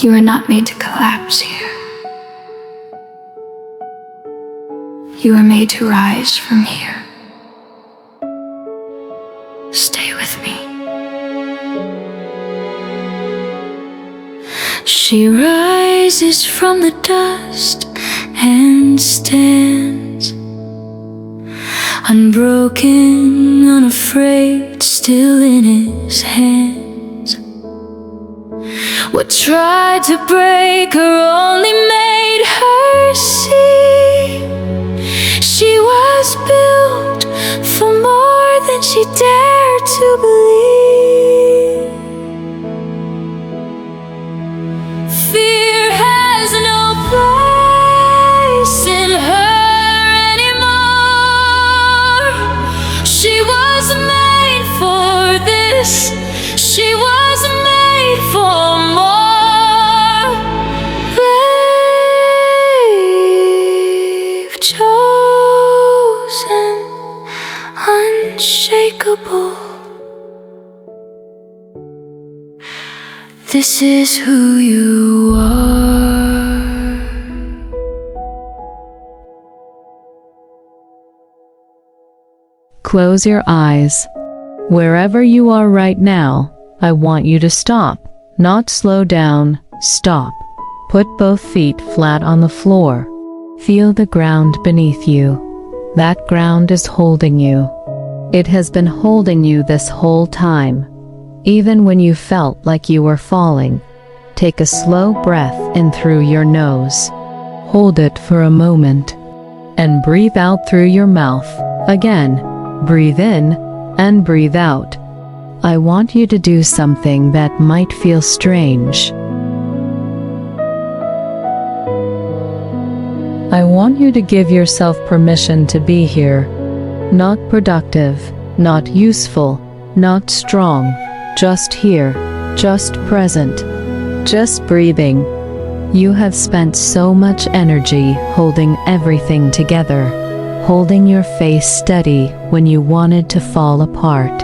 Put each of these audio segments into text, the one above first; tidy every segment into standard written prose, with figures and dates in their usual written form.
You are not made to collapse here. You are made to rise from here. Stay with me. She rises from the dust and stands unbroken, unafraid, still in his hands. What tried to break her only made her see she was built for more than she dared to believe. Fear has no place in her anymore. She was made for this. She was made for more. Brave, chosen, unshakable. This is who you are. Close your eyes. Wherever you are right now, I want you to stop, not slow down, stop. Put both feet flat on the floor. Feel the ground beneath you. That ground is holding you. It has been holding you this whole time. Even when you felt like you were falling, take a slow breath in through your nose. Hold it for a moment. And breathe out through your mouth. Again, breathe in and breathe out. I want you to do something that might feel strange. I want you to give yourself permission to be here. Not productive, not useful, not strong. Just here, just present, just breathing. You have spent so much energy holding everything together, holding your face steady when you wanted to fall apart,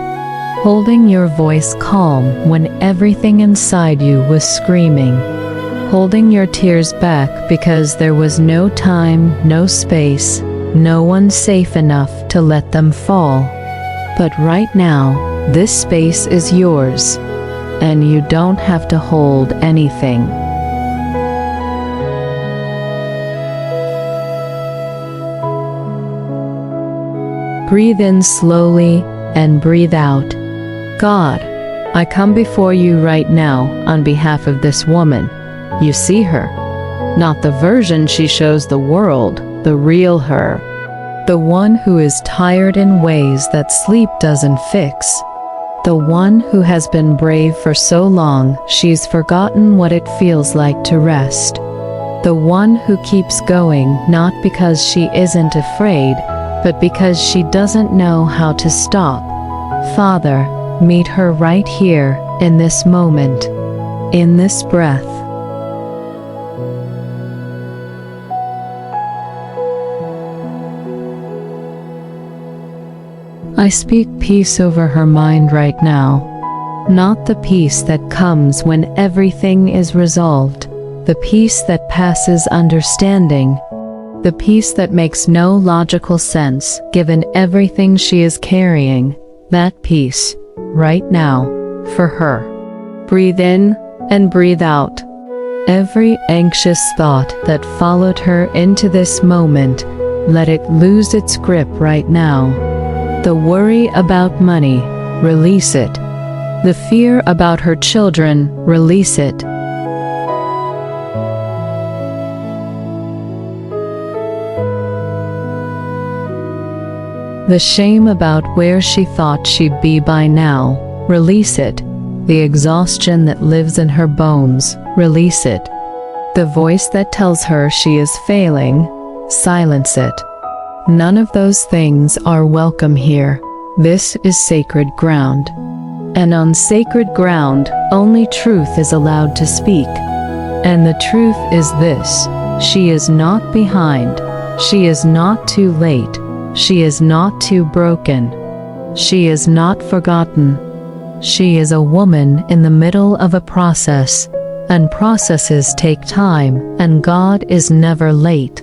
holding your voice calm when everything inside you was screaming, holding your tears back because there was no time, no space, no one safe enough to let them fall. But right now, this space is yours, and you don't have to hold anything. Breathe in slowly and breathe out. God, I come before you right now on behalf of this woman. You see her, not the version she shows the world, the real her, the one who is tired in ways that sleep doesn't fix. The one who has been brave for so long she's forgotten what it feels like to rest. The one who keeps going not because she isn't afraid, but because she doesn't know how to stop. Father, meet her right here, in this moment, in this breath. I speak peace over her mind right now. Not the peace that comes when everything is resolved, the peace that passes understanding, the peace that makes no logical sense given everything she is carrying. That peace, right now, for her. Breathe in and breathe out. Every anxious thought that followed her into this moment, let it lose its grip right now. The worry about money, release it. The fear about her children, release it. The shame about where she thought she'd be by now, release it. The exhaustion that lives in her bones, release it. The voice that tells her she is failing, silence it. None of those things are welcome here. This is sacred ground. And on sacred ground, only truth is allowed to speak. And the truth is this: she is not behind. She is not too late. She is not too broken. She is not forgotten. She is a woman in the middle of a process, and processes take time, and God is never late.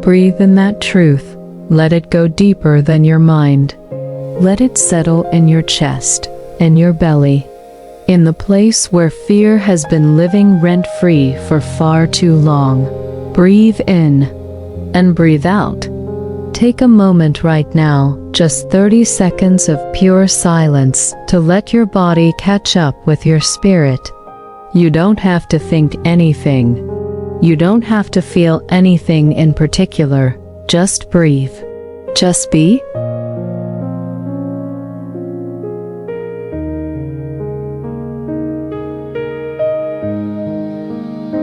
Breathe in that truth. Let it go deeper than your mind. Let it settle in your chest, in your belly, in the place where fear has been living rent-free for far too long. Breathe in and breathe out. Take a moment right now, just 30 seconds of pure silence, to let your body catch up with your spirit. You don't have to think anything. You don't have to feel anything in particular. Just breathe. Just be.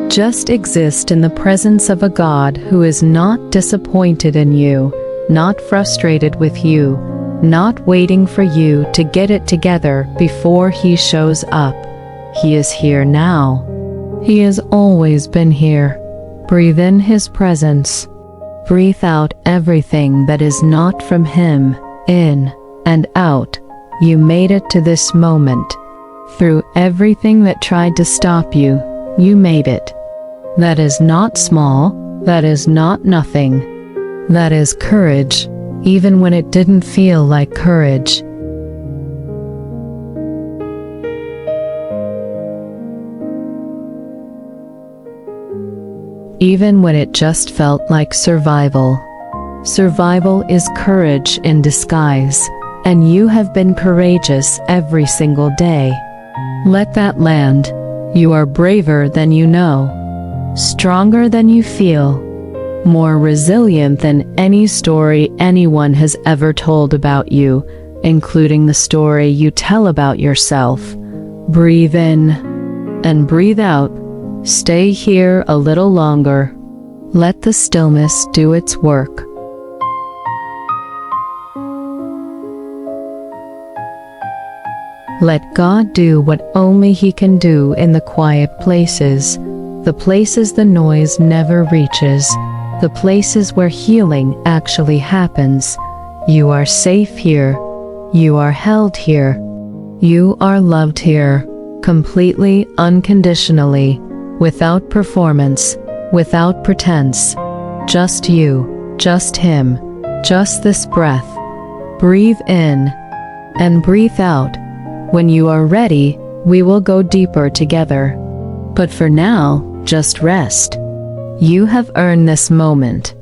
Just exist in the presence of a God who is not disappointed in you, not frustrated with you, not waiting for you to get it together before He shows up. He is here now. He has always been here. Breathe in His presence. Breathe out everything that is not from Him, in and out. You made it to this moment. Through everything that tried to stop you, you made it. That is not small. That is not nothing. That is courage, even when it didn't feel like courage. Even when it just felt like survival. Survival is courage in disguise, and you have been courageous every single day. Let that land. You are braver than you know, stronger than you feel, more resilient than any story anyone has ever told about you, including the story you tell about yourself. Breathe in and breathe out. Stay here a little longer. Let the stillness do its work. Let God do what only He can do in the quiet places, the places the noise never reaches, the places where healing actually happens. You are safe here. You are held here. You are loved here, completely, unconditionally. Without performance, without pretense. Just you, just Him, just this breath. Breathe in and breathe out. When you are ready, we will go deeper together. But for now, just rest. You have earned this moment.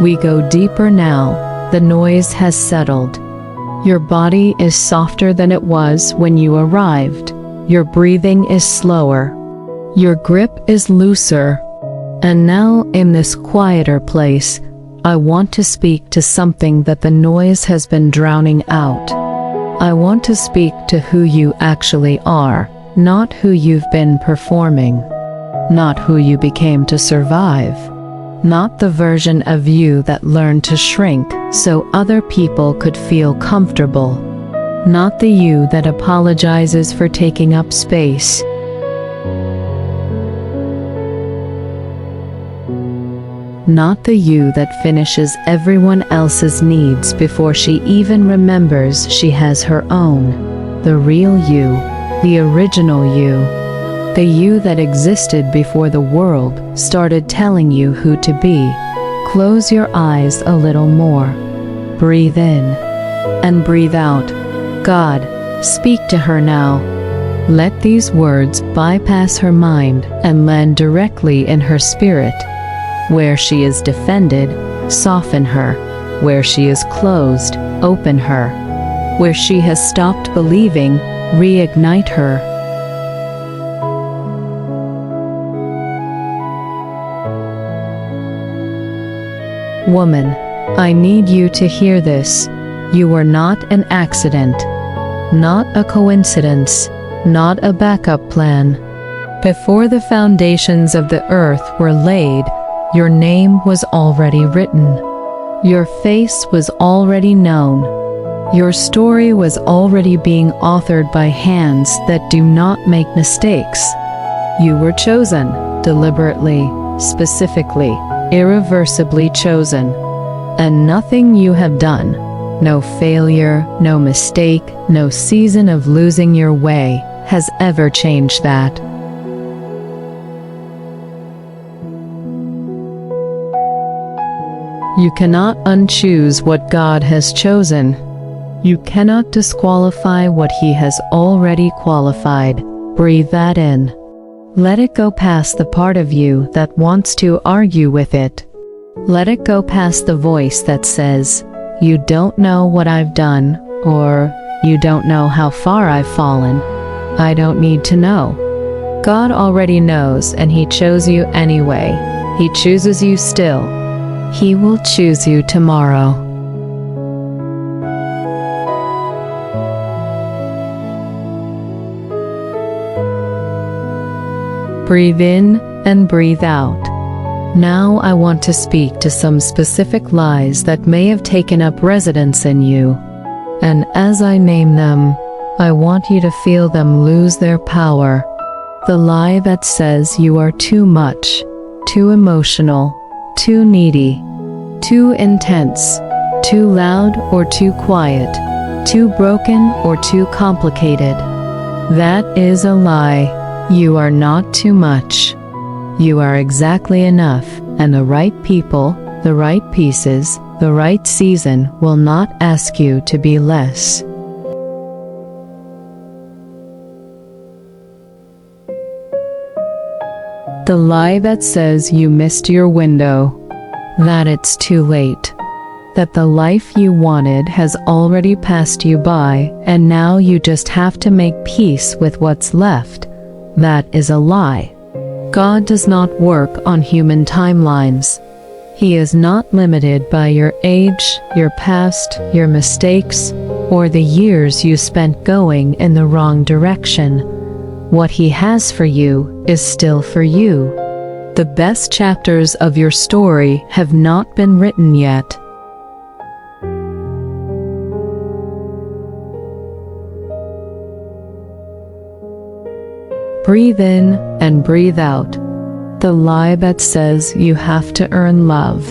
We go deeper now. The noise has settled. Your body is softer than it was when you arrived. Your breathing is slower. Your grip is looser. And now, in this quieter place, I want to speak to something that the noise has been drowning out. I want to speak to who you actually are, not who you've been performing, not who you became to survive, not the version of you that learned to shrink so other people could feel comfortable, not the you that apologizes for taking up space. Not the you that finishes everyone else's needs before she even remembers she has her own. The real you, the original you, the you that existed before the world started telling you who to be. Close your eyes a little more. Breathe in and breathe out. God, speak to her now. Let these words bypass her mind and land directly in her spirit. Where she is defended, soften her. Where she is closed, open her. Where she has stopped believing, reignite her. Woman, I need you to hear this. You were not an accident, not a coincidence, not a backup plan. Before the foundations of the earth were laid, your name was already written. Your face was already known. Your story was already being authored by hands that do not make mistakes. You were chosen, deliberately, specifically, irreversibly chosen. And nothing you have done, no failure, no mistake, no season of losing your way, has ever changed that. You cannot unchoose what God has chosen. You cannot disqualify what He has already qualified. Breathe that in. Let it go past the part of you that wants to argue with it. Let it go past the voice that says, "You don't know what I've done," or "You don't know how far I've fallen." I don't need to know. God already knows, and He chose you anyway. He chooses you still. He will choose you tomorrow. Breathe in and breathe out. Now I want to speak to some specific lies that may have taken up residence in you. And as I name them, I want you to feel them lose their power. The lie that says you are too much, too emotional, too needy, too intense, too loud or too quiet, too broken or too complicated. That is a lie. You are not too much. You are exactly enough, and the right people, the right pieces, the right season will not ask you to be less. The lie that says you missed your window, that it's too late, that the life you wanted has already passed you by and now you just have to make peace with what's left, that is a lie. God does not work on human timelines. He is not limited by your age, your past, your mistakes, or the years you spent going in the wrong direction. What He has for you is still for you. The best chapters of your story have not been written yet. Breathe in and breathe out. The lie that says you have to earn love,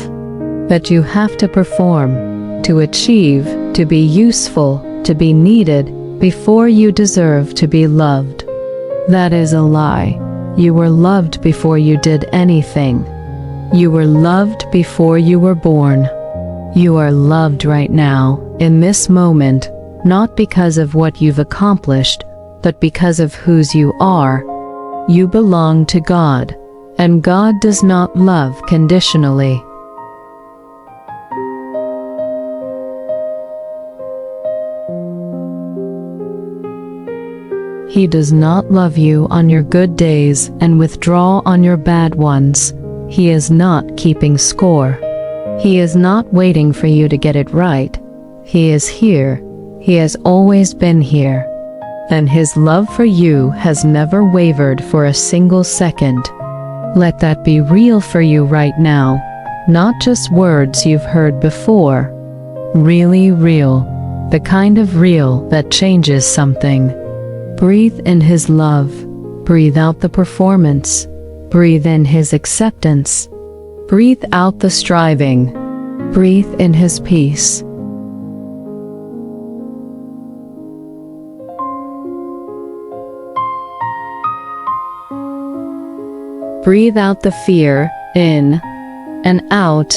that you have to perform, to achieve, to be useful, to be needed before you deserve to be loved. That is a lie. You were loved before you did anything. You were loved before you were born. You are loved right now, in this moment, not because of what you've accomplished, but because of whose you are. You belong to God, and God does not love conditionally. He does not love you on your good days and withdraw on your bad ones. He is not keeping score. He is not waiting for you to get it right. He is here. He has always been here. And his love for you has never wavered for a single second. Let that be real for you right now, not just words you've heard before. Really real, the kind of real that changes something. Breathe in his love. Breathe out the performance. Breathe in his acceptance. Breathe out the striving. Breathe in his peace. Breathe out the fear, in and out.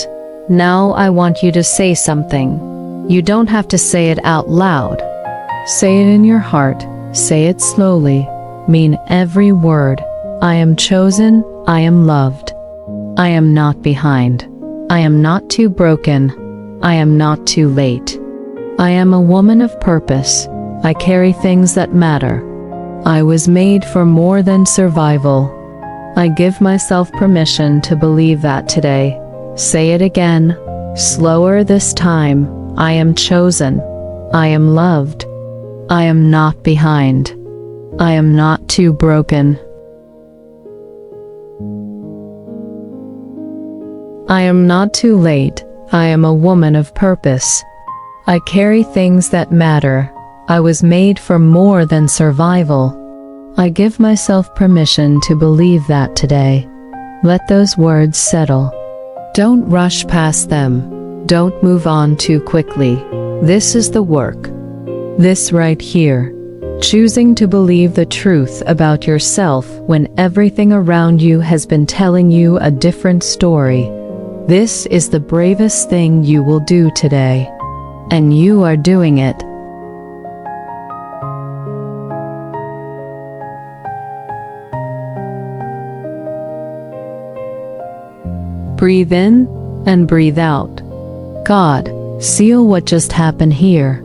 Now I want you to say something. You don't have to say it out loud. Say it in your heart. Say it slowly. Mean every word. I am chosen. I am loved. I am not behind. I am not too broken. I am not too late. I am a woman of purpose. I carry things that matter. I was made for more than survival. I give myself permission to believe that today. Say it again, slower this time. I am chosen. I am loved. I am not behind. I am not too broken. I am not too late. I am a woman of purpose. I carry things that matter. I was made for more than survival. I give myself permission to believe that today. Let those words settle. Don't rush past them. Don't move on too quickly. This is the work. This right here. Choosing to believe the truth about yourself when everything around you has been telling you a different story. This is the bravest thing you will do today. And you are doing it. Breathe in and breathe out. God, seal what just happened here.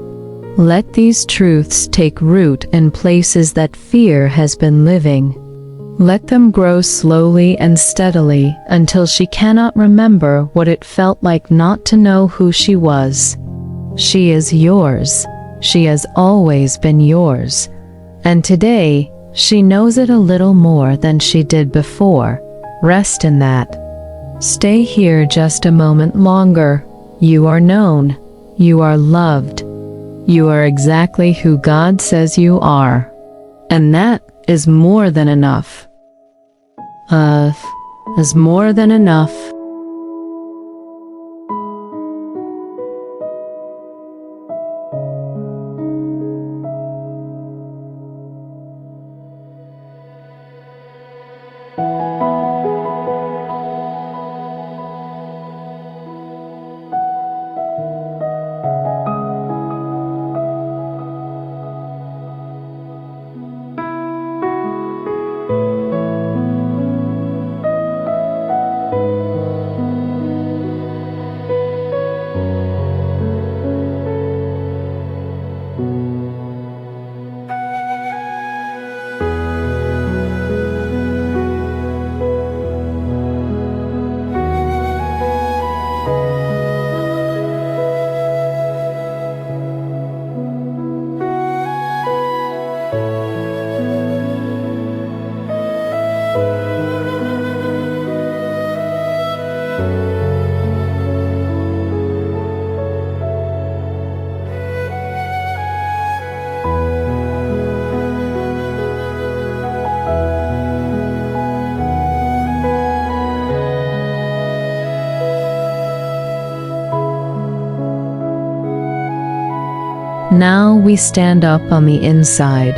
Let these truths take root in places that fear has been living. Let them grow slowly and steadily until she cannot remember what it felt like not to know who she was. She is yours. She has always been yours. And today, she knows it a little more than she did before. Rest in that. Stay here just a moment longer. You are known. You are loved. You are exactly who God says you are. And that is more than enough. Is more than enough. Now we stand up on the inside.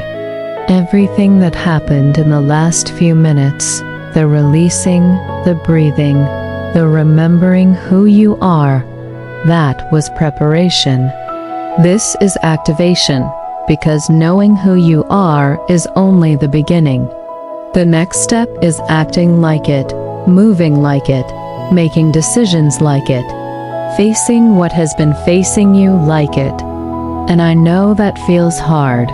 Everything that happened in the last few minutes, the releasing, the breathing, the remembering who you are, that was preparation. This is activation, because knowing who you are is only the beginning. The next step is acting like it, moving like it, making decisions like it, facing what has been facing you like it. And I know that feels hard.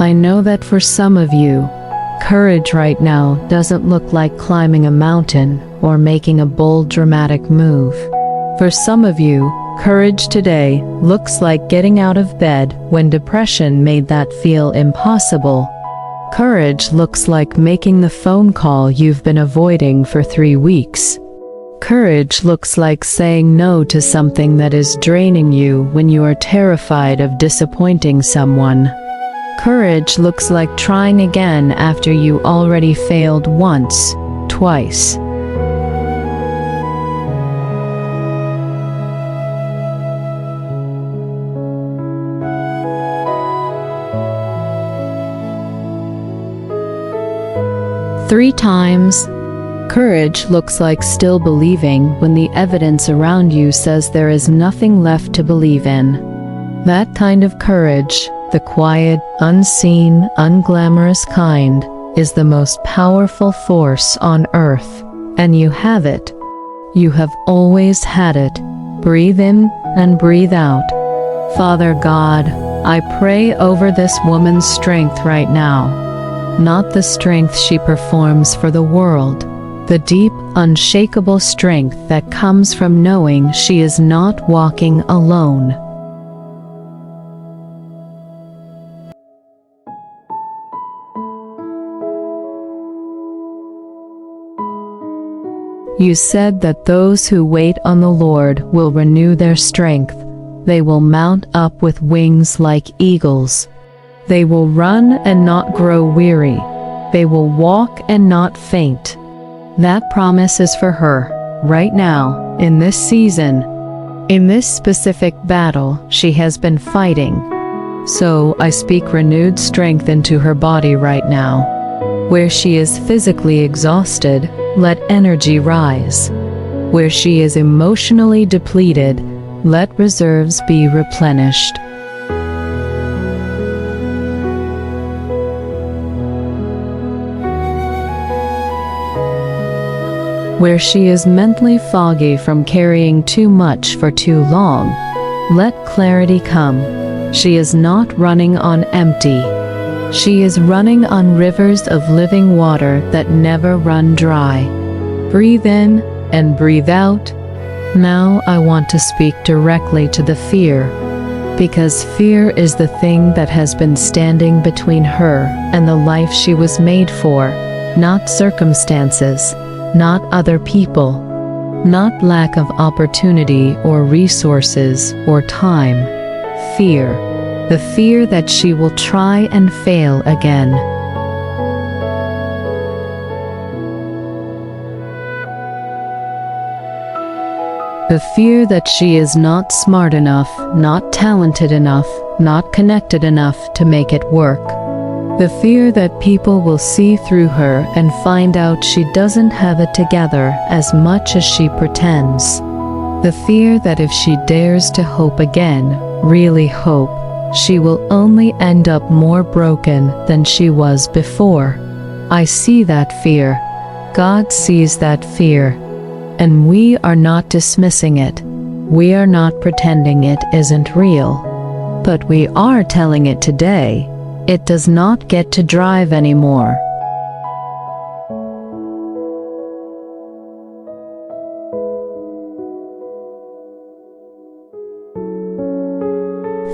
I know that for some of you, courage right now doesn't look like climbing a mountain or making a bold, dramatic move. For some of you, courage today looks like getting out of bed when depression made that feel impossible. Courage looks like making the phone call you've been avoiding for 3 weeks. Courage looks like saying no to something that is draining you when you are terrified of disappointing someone. Courage looks like trying again after you already failed once, twice. Three times. Courage looks like still believing when the evidence around you says there is nothing left to believe in. That kind of courage, the quiet, unseen, unglamorous kind, is the most powerful force on earth. And you have it. You have always had it. Breathe in and breathe out. Father God, I pray over this woman's strength right now. Not the strength she performs for the world, the deep, unshakable strength that comes from knowing she is not walking alone. You said that those who wait on the Lord will renew their strength. They will mount up with wings like eagles. They will run and not grow weary. They will walk and not faint. That promise is for her, right now, in this season, in this specific battle she has been fighting. So I speak renewed strength into her body right now. Where she is physically exhausted, let energy rise. Where she is emotionally depleted, let reserves be replenished. Where she is mentally foggy from carrying too much for too long, let clarity come. She is not running on empty. She is running on rivers of living water that never run dry. Breathe in and breathe out. Now I want to speak directly to the fear, because fear is the thing that has been standing between her and the life she was made for, not circumstances. Not other people, not lack of opportunity or resources or time. Fear, the fear that she will try and fail again. The fear that she is not smart enough, not talented enough, not connected enough to make it work. The fear that people will see through her and find out she doesn't have it together as much as she pretends. The fear that if she dares to hope again, really hope, she will only end up more broken than she was before. I see that fear. God sees that fear. And we are not dismissing it. We are not pretending it isn't real. But we are telling it today. It does not get to drive anymore.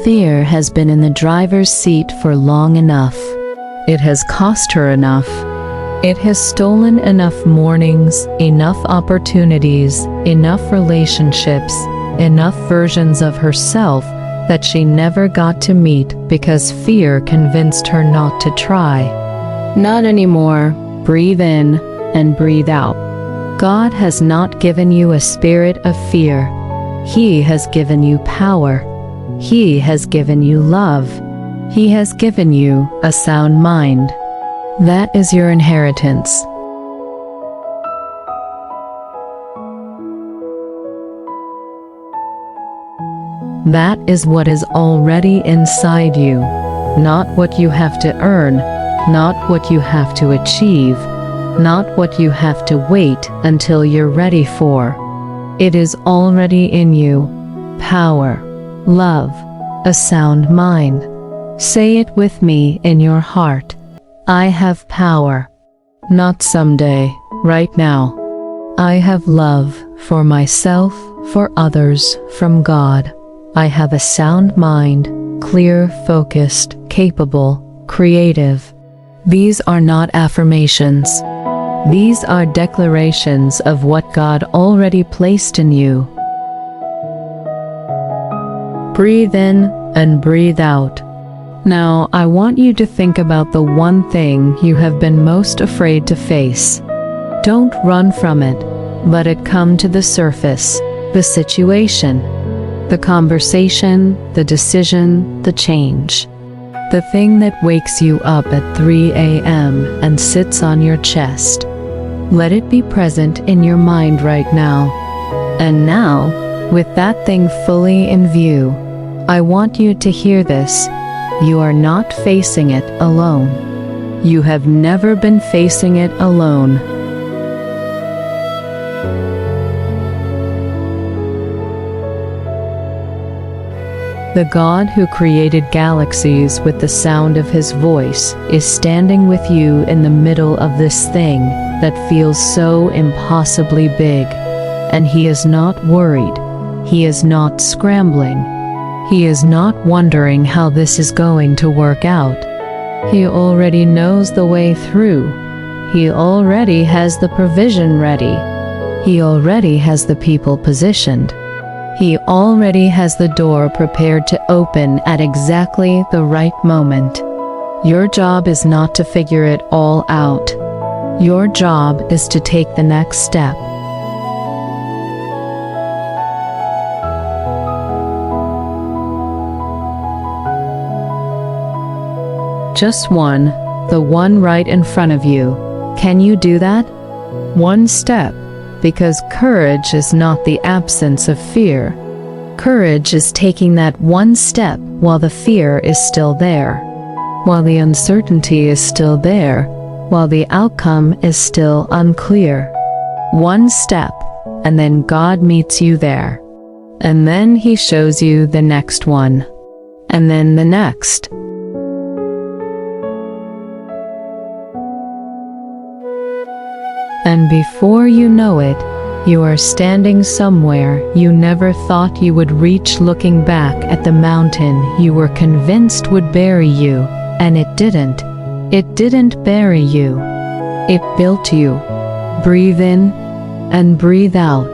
Fear has been in the driver's seat for long enough. It has cost her enough. It has stolen enough mornings, enough opportunities, enough relationships, enough versions of herself that she never got to meet because fear convinced her not to try. Not anymore. Breathe in and breathe out. God has not given you a spirit of fear. He has given you power. He has given you love. He has given you a sound mind. That is your inheritance. That is what is already inside you, not what you have to earn, not what you have to achieve, not what you have to wait until you're ready for. It is already in you. Power, love, a sound mind. Say it with me in your heart. I have power. Not someday, right now. I have love for myself, for others, from God. I have a sound mind, clear, focused, capable, creative. These are not affirmations. These are declarations of what God already placed in you. Breathe in and breathe out. Now, I want you to think about the one thing you have been most afraid to face. Don't run from it. Let it come to the surface. The situation, the conversation, the decision, the change. The thing that wakes you up at 3 a.m. and sits on your chest. Let it be present in your mind right now. And now, with that thing fully in view, I want you to hear this. You are not facing it alone. You have never been facing it alone. The God who created galaxies with the sound of his voice is standing with you in the middle of this thing that feels so impossibly big. And he is not worried. He is not scrambling. He is not wondering how this is going to work out. He already knows the way through. He already has the provision ready. He already has the people positioned. He already has the door prepared to open at exactly the right moment. Your job is not to figure it all out. Your job is to take the next step. Just one, the one right in front of you. Can you do that? One step, because courage is not the absence of fear. Courage is taking that one step while the fear is still there, while the uncertainty is still there, while the outcome is still unclear. One step, and then God meets you there. And then he shows you the next one, and then the next. And before you know it, you are standing somewhere you never thought you would reach, looking back at the mountain you were convinced would bury you, and it didn't. It didn't bury you. It built you. Breathe in and breathe out.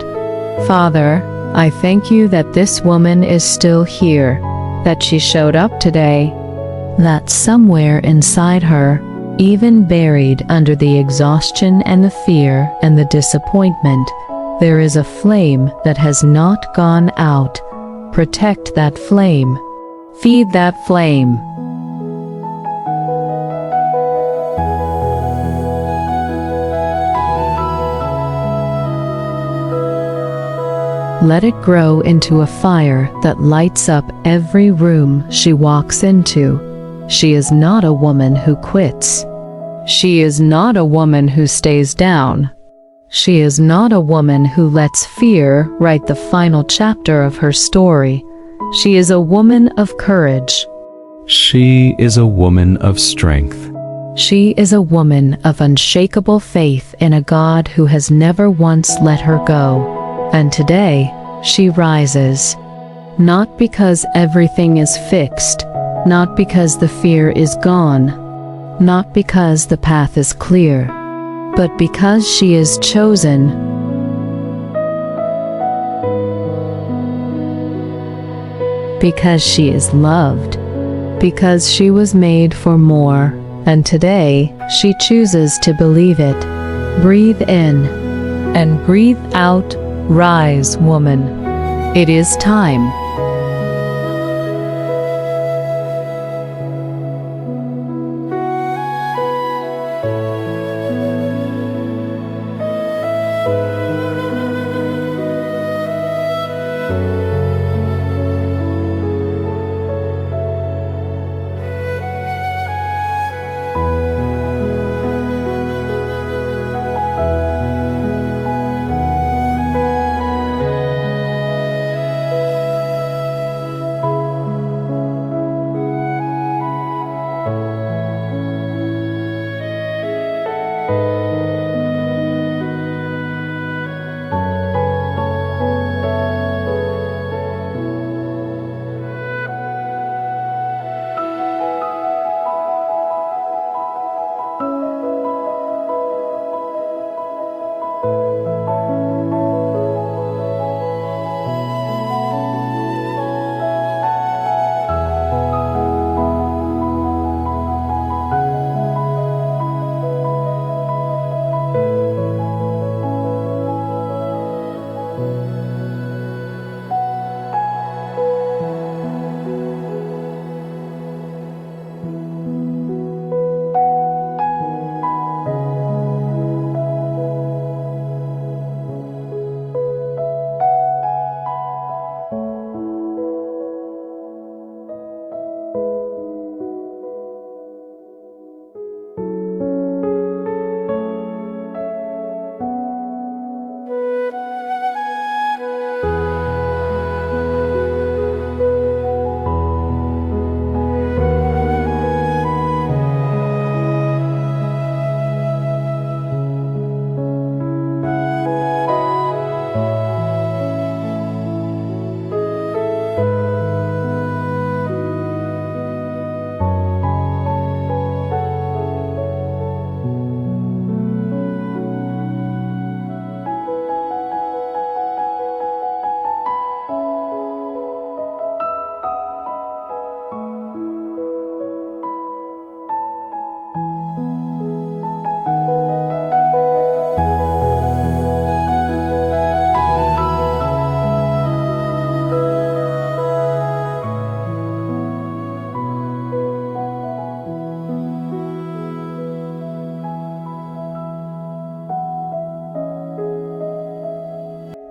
Father, I thank you that this woman is still here, that she showed up today, that somewhere inside her, even buried under the exhaustion and the fear and the disappointment, there is a flame that has not gone out. Protect that flame. Feed that flame. Let it grow into a fire that lights up every room she walks into. She is not a woman who quits. She is not a woman who stays down. She is not a woman who lets fear write the final chapter of her story. She is a woman of courage. She is a woman of strength. She is a woman of unshakable faith in a God who has never once let her go. And today, she rises. Not because everything is fixed, not because the fear is gone, not because the path is clear, but because she is chosen. Because she is loved. Because she was made for more, and today she chooses to believe it. Breathe in and breathe out. Rise, woman. It is time.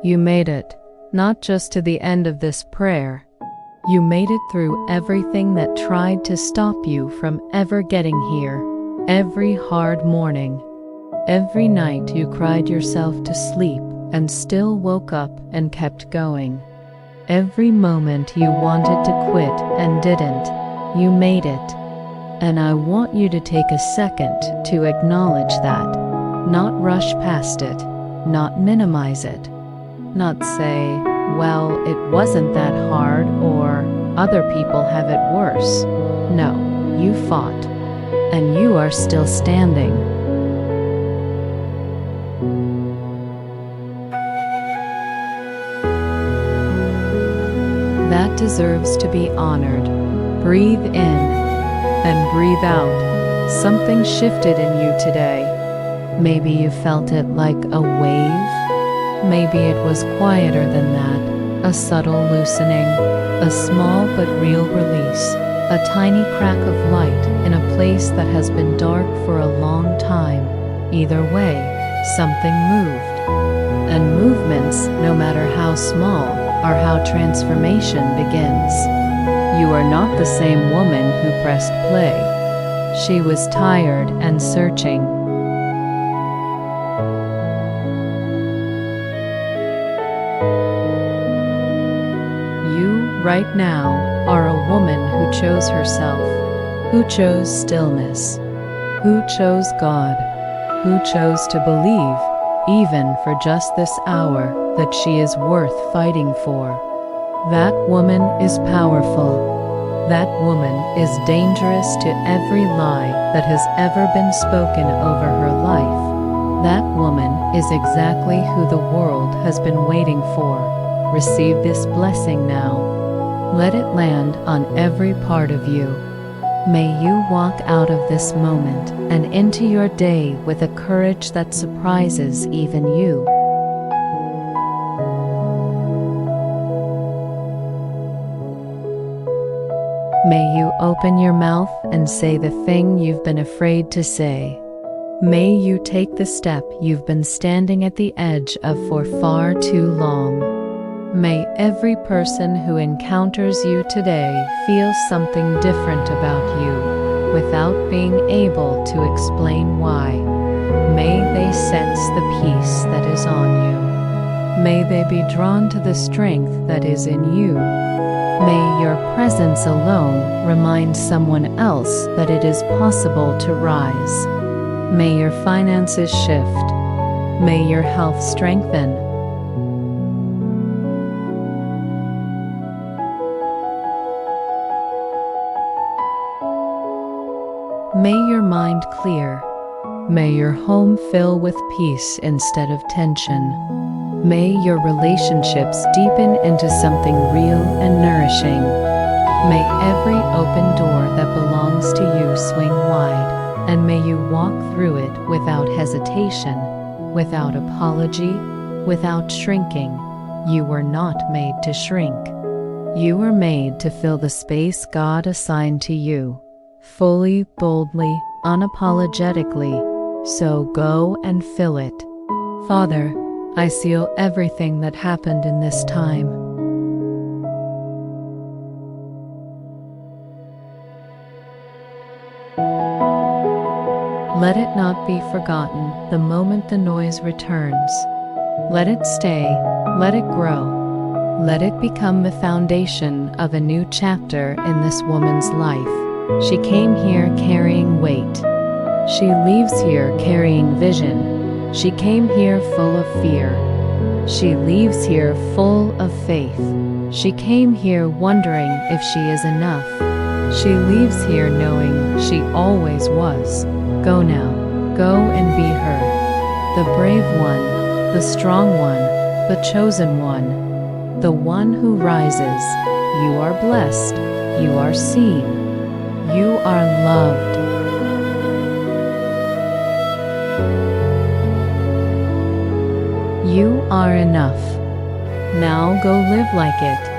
You made it, not just to the end of this prayer. You made it through everything that tried to stop you from ever getting here. Every hard morning, every night you cried yourself to sleep and still woke up and kept going. Every moment you wanted to quit and didn't, you made it. And I want you to take a second to acknowledge that, not rush past it, not minimize it, not say, well, it wasn't that hard, or other people have it worse. No, you fought, and you are still standing. That deserves to be honored. Breathe in and breathe out. Something shifted in you today. Maybe you felt it like a wave. Maybe it was quieter than that, a subtle loosening, a small but real release, a tiny crack of light in a place that has been dark for a long time. Either way, something moved. And movements, no matter how small, are how transformation begins. You are not the same woman who pressed play. She was tired and searching. You, right now, are a woman who chose herself, who chose stillness, who chose God, who chose to believe, even for just this hour, that she is worth fighting for. That woman is powerful. That woman is dangerous to every lie that has ever been spoken over her life. That woman is exactly who the world has been waiting for. Receive this blessing now. Let it land on every part of you. May you walk out of this moment and into your day with a courage that surprises even you. May you open your mouth and say the thing you've been afraid to say. May you take the step you've been standing at the edge of for far too long. May every person who encounters you today feel something different about you, without being able to explain why. May they sense the peace that is on you. May they be drawn to the strength that is in you. May your presence alone remind someone else that it is possible to rise. May your finances shift. May your health strengthen. May your mind clear. May your home fill with peace instead of tension. May your relationships deepen into something real and nourishing. May every open door that belongs to you swing wide, and may you walk through it without hesitation, without apology, without shrinking. You were not made to shrink. You were made to fill the space God assigned to you. Fully, boldly, unapologetically. So go and fill it. Father, I seal everything that happened in this time. Let it not be forgotten the moment the noise returns. Let it stay, let it grow. Let it become the foundation of a new chapter in this woman's life. She came here carrying weight. She leaves here carrying vision. She came here full of fear. She leaves here full of faith. She came here wondering if she is enough. She leaves here knowing she always was. Go now. Go and be her. The brave one, the strong one, the chosen one. The one who rises. You are blessed. You are seen. You are loved. You are enough. Now go live like it.